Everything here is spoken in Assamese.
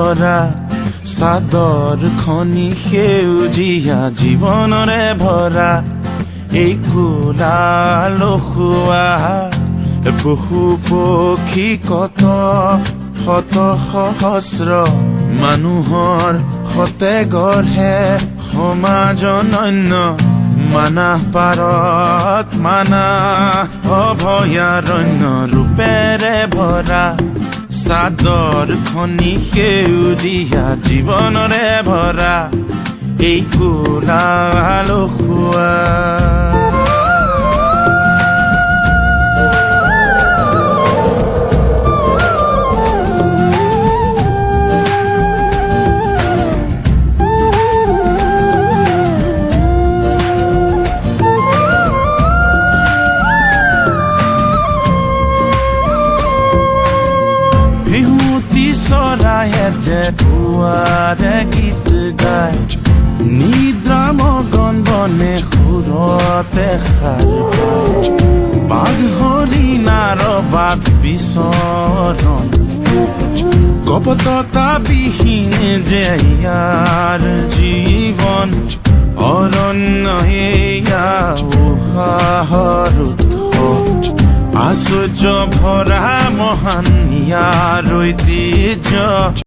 ভৰা চাদৰ খনি সেউজীয়া জীৱনৰে ভৰা এই কোলা লখুৱা পশু পক্ষী কত শত সহস্ৰ মানুহৰ সতে গঢ়ে সমাজ অনন্য মানাহ পাৰত মানাহ অভয়াৰণ্য ৰূপেৰে ভৰা চাদৰ খনি সেউজীয়া জীৱনৰে ভৰা এই কোলা লখুৱা চৰায়ে যে পুৱাৰে গীত গায় নিদ্ৰা মগন বনে সুৰতে সাৰ পায় বাঘ হৰিণাৰ বাঘ বিচৰণ কপটতা বিহীন যে ইয়াৰ জীৱন অৰণ্য এয়া উশাহৰ আশ্চৰ্য ভৰা মহান ইয়াৰ ঐতিহ্য